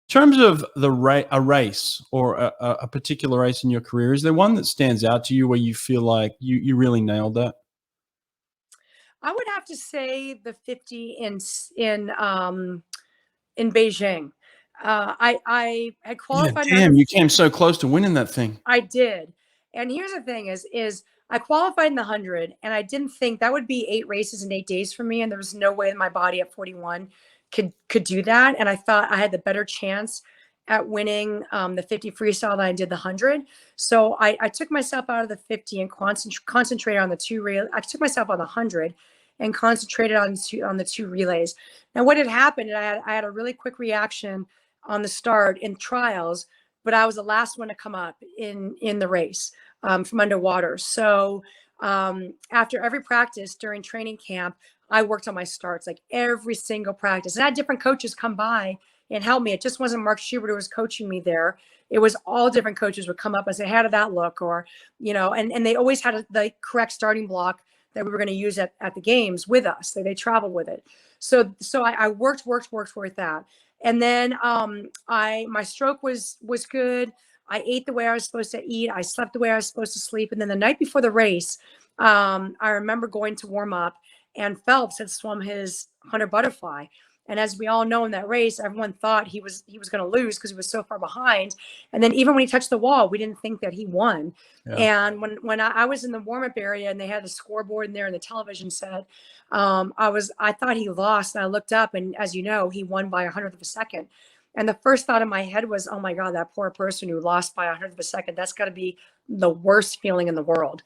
terms of a race or a particular race in your career, is there one that stands out to you where you feel like you really nailed that? I would have to say the 50 in Beijing. I had Yeah, qualified in damn, under. you came so close to winning that thing. I did. And here's the thing is I qualified in the 100, and I didn't think that would be 8 races in 8 days for me, and there was no way my body at 41 could do that, and I thought I had the better chance at winning the 50 freestyle than I did the 100. So I took myself out of the 50 and concentrated on the two relay. I took myself on the 100 and concentrated on the two relays. Now what had happened, I had a really quick reaction on the start in trials, but I was the last one to come up in the race from underwater. So after every practice during training camp, I worked on my starts, like every single practice. And I had different coaches come by and help me. It just wasn't Mark Schubert who was coaching me there. It was all different coaches would come up and say, how did that look? Or, and they always had the correct starting block that we were going to use at the games with us. They traveled with it. So I worked with that. And then my stroke was good. I ate the way I was supposed to eat. I slept the way I was supposed to sleep. And then the night before the race, I remember going to warm up, and Phelps had swum his 100 butterfly. And as we all know, in that race, everyone thought he was going to lose because he was so far behind. And then even when he touched the wall, we didn't think that he won. Yeah. And when I was in the warm-up area and they had the scoreboard in there and the television set, I thought he lost. And I looked up, and as you know, he won by 100th of a second. And the first thought in my head was, oh my God, that poor person who lost by 100th of a second, that's got to be the worst feeling in the world.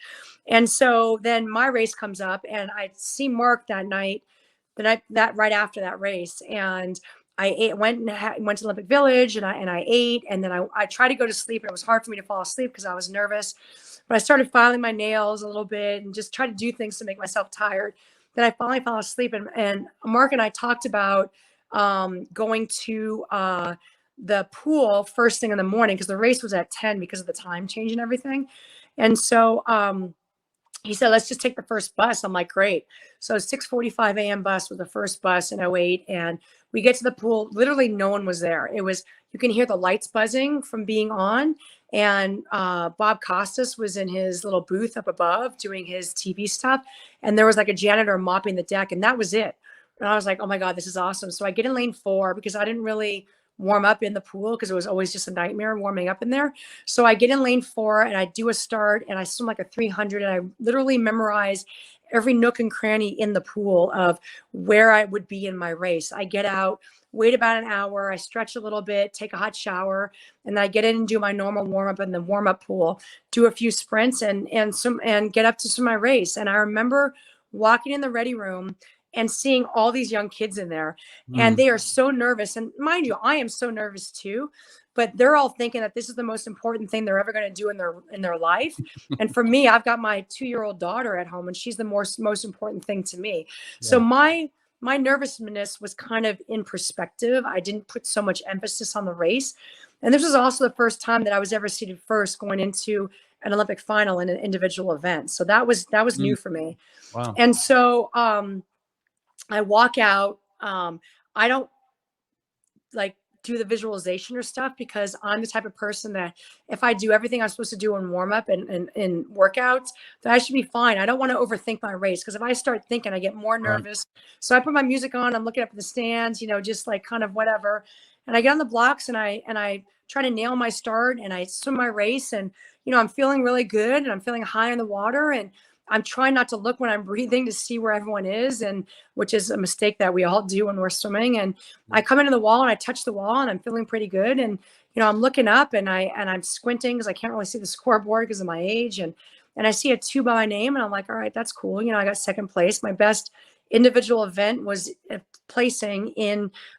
And so then my race comes up, and I see Mark that night that right after that race, and I went to Olympic Village, and I ate, and then I tried to go to sleep, and it was hard for me to fall asleep because I was nervous. But I started filing my nails a little bit and just tried to do things to make myself tired. Then I finally fell asleep, and Mark and I talked about going to the pool first thing in the morning because the race was at 10 because of the time change and everything. And so he said, let's just take the first bus. I'm like, great. So 6:45 a.m. bus was the first bus in 08. And we get to the pool. Literally no one was there. It was, you can hear the lights buzzing from being on. And Bob Costas was in his little booth up above doing his TV stuff. And there was like a janitor mopping the deck, and that was it. And I was like, oh my God, this is awesome. So I get in lane 4 because I didn't really warm up in the pool because it was always just a nightmare warming up in there. So I get in lane 4 and I do a start, and I swim like a 300, and I literally memorize every nook and cranny in the pool of where I would be in my race. I get out, wait about an hour, I stretch a little bit, take a hot shower, and then I get in and do my normal warm up in the warm up pool, do a few sprints and get up to my race. And I remember walking in the ready room and seeing all these young kids in there, and they are so nervous. And mind you, I am so nervous too, but they're all thinking that this is the most important thing they're ever going to do in their life. And for me, I've got my 2-year-old daughter at home, and she's the most important thing to me. Yeah. So my nervousness was kind of in perspective. I didn't put so much emphasis on the race. And this was also the first time that I was ever seated first going into an Olympic final in an individual event. So that was new for me. Wow. And so I walk out. I don't like do the visualization or stuff because I'm the type of person that if I do everything I'm supposed to do in warm up and workouts, that I should be fine. I don't want to overthink my race because if I start thinking, I get more nervous. Right. So I put my music on. I'm looking up at the stands, just like kind of whatever. And I get on the blocks and I try to nail my start and I swim my race, and I'm feeling really good and I'm feeling high in the water, and I'm trying not to look when I'm breathing to see where everyone is, and which is a mistake that we all do when we're swimming. And I come into the wall and I touch the wall and I'm feeling pretty good. And, I'm looking up and I'm squinting because I can't really see the scoreboard because of my age. And I see a 2 by my name, and I'm like, all right, that's cool. I got second place. My best individual event was placing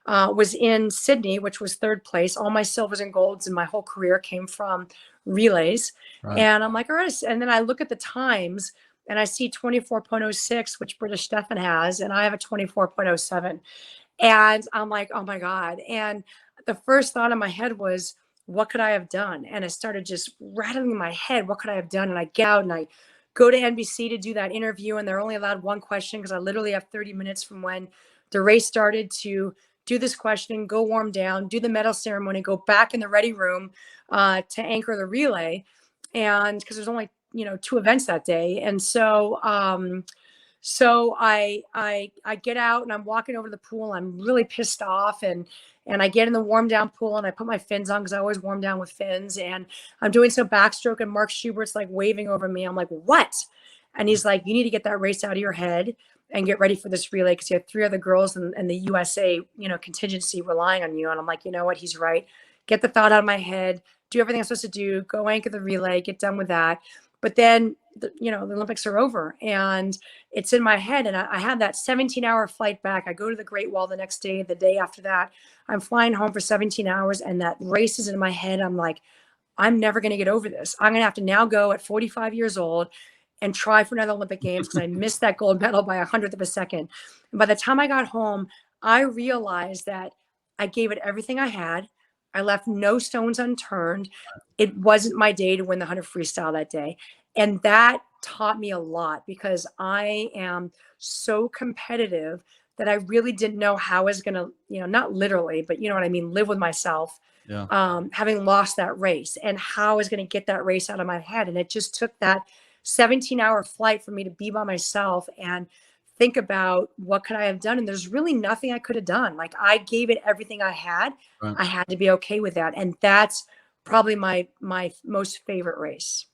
was in Sydney, which was 3rd place. All my silvers and golds in my whole career came from relays. Right. And I'm like, all right. And then I look at the times, and I see 24.06, which British Stefan has, and I have a 24.07. And I'm like, oh my God. And the first thought in my head was, what could I have done? And it started just rattling in my head, what could I have done? And I get out and I go to NBC to do that interview, and they're only allowed one question because I literally have 30 minutes from when the race started to do this questioning, go warm down, do the medal ceremony, go back in the ready room to anchor the relay. And because there's only, 2 events that day. And so, I get out and I'm walking over to the pool. I'm really pissed off, and I get in the warm down pool and I put my fins on because I always warm down with fins. And I'm doing some backstroke and Mark Schubert's like waving over me. I'm like, what? And he's like, you need to get that race out of your head and get ready for this relay because you have 3 other girls and the USA, contingency relying on you. And I'm like, you know what? He's right. Get the thought out of my head, do everything I'm supposed to do, go anchor the relay, get done with that. But then, the Olympics are over and it's in my head. And I have that 17-hour flight back. I go to the Great Wall the next day, the day after that. I'm flying home for 17 hours and that race is in my head. I'm like, I'm never going to get over this. I'm going to have to now go at 45 years old and try for another Olympic Games because I missed that gold medal by 100th of a second. And by the time I got home, I realized that I gave it everything I had. I left no stones unturned. It wasn't my day to win the 100 freestyle that day. And that taught me a lot because I am so competitive that I really didn't know how I was going to, not literally, but you know what I mean, live with myself, having lost that race and how I was going to get that race out of my head. And it just took that 17-hour flight for me to be by myself and think about what could I have done. And there's really nothing I could have done. Like I gave it everything I had. Right. I had to be okay with that. And that's probably my most favorite race.